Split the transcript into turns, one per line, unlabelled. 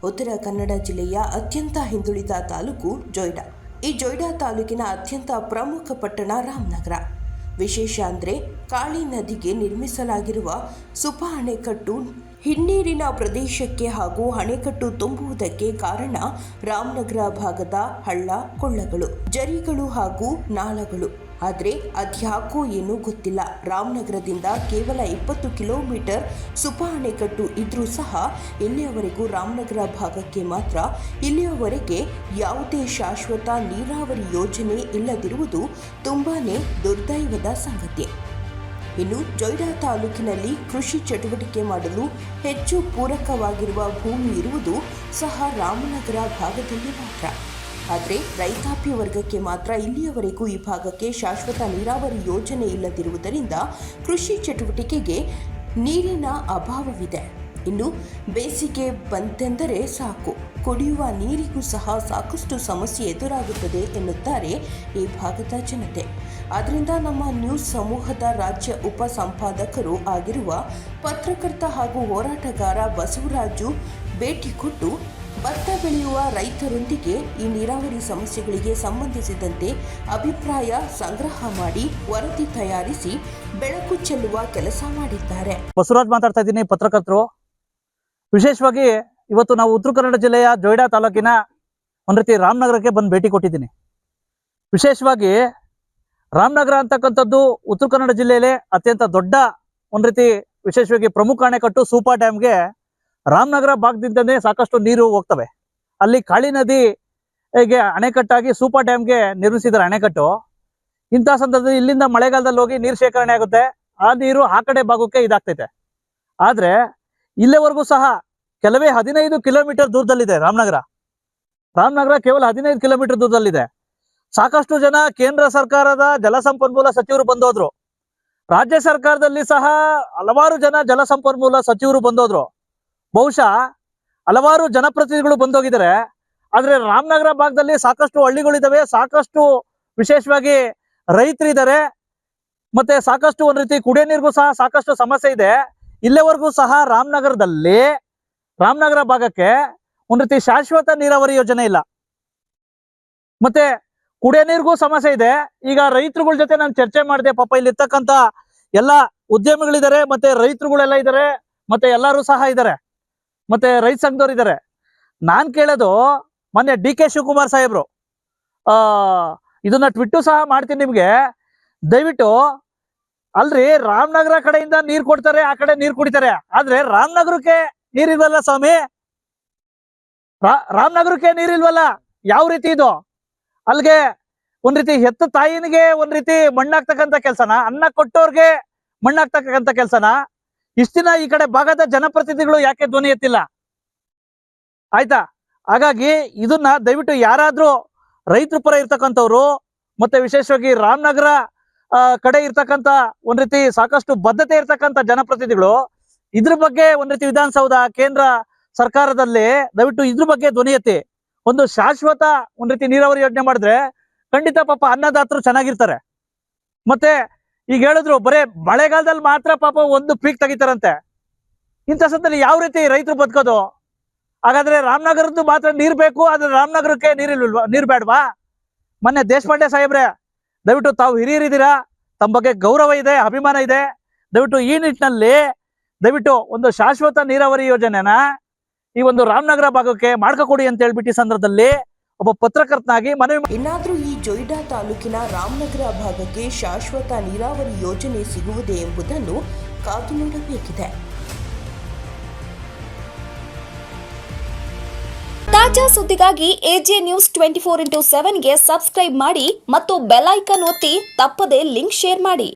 ಉತ್ತರ ಕನ್ನಡ ಜಿಲ್ಲೆಯ ಅತ್ಯಂತ ಹಿಂದುಳಿದ ತಾಲೂಕು ಜೊಯ್ಡಾ. ಈ ಜೊಯ್ಡಾ ತಾಲೂಕಿನ ಅತ್ಯಂತ ಪ್ರಮುಖ ಪಟ್ಟಣ ರಾಮನಗರ. ವಿಶೇಷ ಅಂದರೆ ಕಾಳಿ ನದಿಗೆ ನಿರ್ಮಿಸಲಾಗಿರುವ ಸುಪಾ ಅಣೆಕಟ್ಟು ಹಿನ್ನೀರಿನ ಪ್ರದೇಶಕ್ಕೆ ಹಾಗೂ ಅಣೆಕಟ್ಟು ತುಂಬುವುದಕ್ಕೆ ಕಾರಣ ರಾಮನಗರ ಭಾಗದ ಹಳ್ಳ ಕೊಳ್ಳಗಳು, ಜರಿಗಳು ಹಾಗೂ ನಾಳಗಳು. ಆದರೆ ಅದ್ಯಾಕೋ ಏನೂ ಗೊತ್ತಿಲ್ಲ, ರಾಮನಗರದಿಂದ ಕೇವಲ 20 ಕಿಲೋಮೀಟರ್ ಸುಪಾ ಅಣೆಕಟ್ಟು ಇದ್ರೂ ಸಹ ಇಲ್ಲಿಯವರೆಗೂ ರಾಮನಗರ ಭಾಗಕ್ಕೆ ಮಾತ್ರ ಇಲ್ಲಿಯವರೆಗೆ ಯಾವುದೇ ಶಾಶ್ವತ ನೀರಾವರಿ ಯೋಜನೆ ಇಲ್ಲದಿರುವುದು ತುಂಬಾನೇ ದುರ್ದೈವದ ಸಂಗತಿ. ಇನ್ನು ಜೊಯ್ಡಾ ತಾಲೂಕಿನಲ್ಲಿ ಕೃಷಿ ಚಟುವಟಿಕೆ ಮಾಡಲು ಹೆಚ್ಚು ಪೂರಕವಾಗಿರುವ ಭೂಮಿ ಇರುವುದು ಸಹ ರಾಮನಗರ ಭಾಗದಲ್ಲಿ ಮಾತ್ರ. ಆದರೆ ರೈತಾಪಿ ವರ್ಗಕ್ಕೆ ಮಾತ್ರ ಇಲ್ಲಿಯವರೆಗೂ ಈ ಭಾಗಕ್ಕೆ ಶಾಶ್ವತ ನೀರಾವರಿ ಯೋಜನೆ ಇಲ್ಲದಿರುವುದರಿಂದ ಕೃಷಿ ಚಟುವಟಿಕೆಗೆ ನೀರಿನ ಅಭಾವವಿದೆ. ಇನ್ನು ಬೇಸಿಗೆ ಬಂತೆಂದರೆ ಸಾಕು, ಕುಡಿಯುವ ನೀರಿಗೂ ಸಹ ಸಾಕಷ್ಟು ಸಮಸ್ಯೆ ಎದುರಾಗುತ್ತದೆ ಎನ್ನುತ್ತಾರೆ ಈ ಭಾಗದ ಜನತೆ. ಆದ್ದರಿಂದ ನಮ್ಮ ನ್ಯೂಸ್ ಸಮೂಹದ ರಾಜ್ಯ ಉಪ ಸಂಪಾದಕರು ಆಗಿರುವ ಪತ್ರಕರ್ತ ಹಾಗೂ ಹೋರಾಟಗಾರ ಬಸವರಾಜು ಭೇಟಿ ಕೊಟ್ಟು ಭತ್ತ ಬೆಳೆಯುವ ರೈತರೊಂದಿಗೆ ಈ ನೀರಾವರಿ ಸಮಸ್ಯೆಗಳಿಗೆ ಸಂಬಂಧಿಸಿದಂತೆ ಅಭಿಪ್ರಾಯ ಸಂಗ್ರಹ ಮಾಡಿ ವರದಿ ತಯಾರಿಸಿ ಬೆಳಕು ಚೆಲ್ಲುವ ಕೆಲಸ ಮಾಡಿದ್ದಾರೆ.
ಬಸವರಾಜ್ ಮಾತಾಡ್ತಾ ಇದ್ದೀನಿ, ಪತ್ರಕರ್ತರು. ವಿಶೇಷವಾಗಿ ಇವತ್ತು ನಾವು ಉತ್ತರ ಕನ್ನಡ ಜಿಲ್ಲೆಯ ಜೊಯ್ಡಾ ತಾಲೂಕಿನ ಒಂದು ರೀತಿ ರಾಮನಗರಕ್ಕೆ ಬಂದು ಭೇಟಿ ಕೊಟ್ಟಿದ್ದೀನಿ. ವಿಶೇಷವಾಗಿ ರಾಮನಗರ ಅಂತಕ್ಕಂಥದ್ದು ಉತ್ತರ ಕನ್ನಡ ಜಿಲ್ಲೆಯಲ್ಲಿ ಅತ್ಯಂತ ದೊಡ್ಡ ಒಂದು ರೀತಿ ವಿಶೇಷವಾಗಿ ಪ್ರಮುಖ ಅಣೆಕಟ್ಟು ಸೂಪಾ ಡ್ಯಾಮ್ಗೆ ರಾಮನಗರ ಭಾಗದಿಂದನೇ ಸಾಕಷ್ಟು ನೀರು ಹೋಗ್ತವೆ. ಅಲ್ಲಿ ಕಾಳಿ ನದಿಗೆ ಅಣೆಕಟ್ಟಾಗಿ ಸೂಪಾ ಡ್ಯಾಮ್ಗೆ ನಿರ್ಮಿಸಿದ್ದಾರೆ ಅಣೆಕಟ್ಟು. ಇಂಥ ಸಂದರ್ಭದಲ್ಲಿ ಇಲ್ಲಿಂದ ಮಳೆಗಾಲದಲ್ಲಿ ಹೋಗಿ ನೀರು ಶೇಖರಣೆ ಆಗುತ್ತೆ, ಆ ನೀರು ಆ ಕಡೆ ಭಾಗಕ್ಕೆ ಇದಾಗ್ತೈತೆ. ಆದರೆ ಇಲ್ಲಿವರೆಗೂ ಸಹ ಕೆಲವೇ 15 ಕಿಲೋಮೀಟರ್ ದೂರದಲ್ಲಿದೆ ರಾಮನಗರ. ಕೇವಲ 15 ಕಿಲೋಮೀಟರ್ ದೂರದಲ್ಲಿದೆ. ಸಾಕಷ್ಟು ಜನ ಕೇಂದ್ರ ಸರ್ಕಾರದ ಜಲಸಂಪನ್ಮೂಲ ಸಚಿವರು ಬಂದೋದ್ರು, ರಾಜ್ಯ ಸರ್ಕಾರದಲ್ಲಿ ಸಹ ಹಲವಾರು ಜನ ಜಲಸಂಪನ್ಮೂಲ ಸಚಿವರು ಬಂದೋದ್ರು, ಬಹುಶಃ ಹಲವಾರು ಜನಪ್ರತಿನಿಧಿಗಳು ಬಂದೋಗಿದ್ದಾರೆ. ಆದ್ರೆ ರಾಮನಗರ ಭಾಗದಲ್ಲಿ ಸಾಕಷ್ಟು ಹಳ್ಳಿಗಳಿದಾವೆ, ಸಾಕಷ್ಟು ವಿಶೇಷವಾಗಿ ರೈತರಿದ್ದಾರೆ, ಮತ್ತೆ ಸಾಕಷ್ಟು ಒಂದು ರೀತಿ ಕುಡಿಯೋ ನೀರಿಗೂ ಸಹ ಸಾಕಷ್ಟು ಸಮಸ್ಯೆ ಇದೆ. ಇಲ್ಲಿವರೆಗೂ ಸಹ ರಾಮನಗರ ಭಾಗಕ್ಕೆ ಒಂದು ರೀತಿ ಶಾಶ್ವತ ನೀರಾವರಿ ಯೋಜನೆ ಇಲ್ಲ. ಮತ್ತೆ ಕುಡಿಯೋ ನೀರಿಗೂ ಸಮಸ್ಯೆ ಇದೆ. ಈಗ ರೈತರುಗಳ ಜೊತೆ ನಾನು ಚರ್ಚೆ ಮಾಡಿದೆ. ಪಾಪ ಇಲ್ಲಿರ್ತಕ್ಕಂಥ ಎಲ್ಲ ಉದ್ಯಮಿಗಳಿದ್ದಾರೆ, ಮತ್ತೆ ರೈತರುಗಳೆಲ್ಲ ಇದ್ದಾರೆ, ಮತ್ತೆ ಎಲ್ಲರೂ ಸಹ ಇದ್ದಾರೆ, ಮತ್ತೆ ರೈತ ಸಂಘದವ್ರು ಇದ್ದಾರೆ. ನಾನ್ ಕೇಳೋದು, ಮೊನ್ನೆ DK ಶಿವಕುಮಾರ್ ಸಾಹೇಬ್ರು ಇದನ್ನ ಟ್ವಿಟ್ಟು ಸಹ ಮಾಡ್ತೀನಿ ನಿಮ್ಗೆ, ದಯವಿಟ್ಟು ಅಲ್ರಿ ರಾಮನಗರ ಕಡೆಯಿಂದ ನೀರು ಕೊಡ್ತಾರೆ, ಆ ಕಡೆ ನೀರು ಕುಡಿತಾರೆ, ಆದ್ರೆ ರಾಮನಗರಕ್ಕೆ ನೀರಿಲ್ವಲ್ಲ ಸ್ವಾಮಿ, ರಾಮನಗರಕ್ಕೆ ನೀರಿಲ್ವಲ್ಲ. ಯಾವ ರೀತಿ ಇದು? ಅಲ್ಲಿಗೆ ಒಂದ್ ರೀತಿ ಹೆತ್ತ ತಾಯಿನಿಗೆ ಒಂದ್ ರೀತಿ ಮಣ್ಣಾಗ್ತಕ್ಕಂಥ ಕೆಲ್ಸನ, ಅನ್ನ ಕೊಟ್ಟೋರ್ಗೆ ಮಣ್ಣಾಗ್ತಕ್ಕಂಥ ಕೆಲ್ಸನ ಇಷ್ಟ ದಿನ ಈ ಕಡೆ ಭಾಗದ ಜನಪ್ರತಿನಿಧಿಗಳು ಯಾಕೆ ಧ್ವನಿ ಎತ್ತಿಲ್ಲ? ಆಯ್ತಾ? ಹಾಗಾಗಿ ಇದನ್ನ ದಯವಿಟ್ಟು ಯಾರಾದ್ರೂ ರೈತರ ಪರ ಇರ್ತಕ್ಕಂಥವ್ರು, ಮತ್ತೆ ವಿಶೇಷವಾಗಿ ರಾಮನಗರ ಕಡೆ ಇರ್ತಕ್ಕಂಥ ಒಂದ್ ರೀತಿ ಸಾಕಷ್ಟು ಬದ್ಧತೆ ಇರ್ತಕ್ಕಂಥ ಜನಪ್ರತಿನಿಧಿಗಳು ಇದ್ರ ಬಗ್ಗೆ ಒಂದ್ ರೀತಿ ವಿಧಾನಸೌಧ ಕೇಂದ್ರ ಸರ್ಕಾರದಲ್ಲಿ ದಯವಿಟ್ಟು ಇದ್ರ ಬಗ್ಗೆ ಧ್ವನಿ ಎತ್ತಿ ಒಂದು ಶಾಶ್ವತ ಒಂದ್ ರೀತಿ ನೀರಾವರಿ ಯೋಜನೆ ಮಾಡಿದ್ರೆ ಖಂಡಿತ ಪಾಪ ಅನ್ನದಾತರು ಚೆನ್ನಾಗಿರ್ತಾರೆ. ಮತ್ತೆ ಈಗ ಹೇಳಿದ್ರು ಬರೇ ಮಳೆಗಾಲದಲ್ಲಿ ಮಾತ್ರ ಪಾಪ ಒಂದು ಪೀಕ್ ತೆಗಿತಾರಂತೆ. ಇಂಥ ಸಂದರ್ಭದಲ್ಲಿ ಯಾವ ರೀತಿ ರೈತರು ಬದುಕೋದು? ಹಾಗಾದ್ರೆ ರಾಮನಗರದ್ದು ಮಾತ್ರ ನೀರ್ ಬೇಕು, ಆದ್ರೆ ರಾಮನಗರಕ್ಕೆ ನೀರ್ ಬೇಡವಾ? ಮೊನ್ನೆ ದೇಶಪಾಂಡೆ ಸಾಹೇಬ್ರೆ, ದಯವಿಟ್ಟು ತಾವು ಹಿರಿಯರಿದ್ದೀರಾ, ತಮ್ಮ ಬಗ್ಗೆ ಗೌರವ ಇದೆ, ಅಭಿಮಾನ ಇದೆ, ದಯವಿಟ್ಟು ಈ ನಿಟ್ಟಿನಲ್ಲಿ ದಯವಿಟ್ಟು ಒಂದು ಶಾಶ್ವತ ನೀರಾವರಿ ಯೋಜನೆನ ಈ ಒಂದು ರಾಮನಗರ ಭಾಗಕ್ಕೆ ಮಾಡ್ಕೊಡಿ ಅಂತ ಹೇಳ್ಬಿಟ್ಟು ಈ ಸಂದರ್ಭದಲ್ಲಿ ಒಬ್ಬ ಪತ್ರಕರ್ತನಾಗಿ ಮನವಿ.
ಇನ್ನಾದ್ರೂ ಈ ಜೊಯ್ಡಾ ತಾಲೂಕಿನ ರಾಮನಗರ ಭಾಗಕ್ಕೆ ಶಾಶ್ವತ ನೀರಾವರಿ ಯೋಜನೆ ಸಿಗುವುದೇ ಎಂಬುದನ್ನು ಕಾದು ನೋಡಬೇಕಿದೆ.
ತಾಜಾ ಸುದ್ದಿಗಾಗಿ AJ ನ್ಯೂಸ್ 24x7ಗೆ ಸಬ್ಸ್ಕ್ರೈಬ್ ಮಾಡಿ ಮತ್ತು ಬೆಲ್ ಐಕಾನ್ ಒತ್ತಿ ತಪ್ಪದೇ ಲಿಂಕ್ ಶೇರ್ ಮಾಡಿ.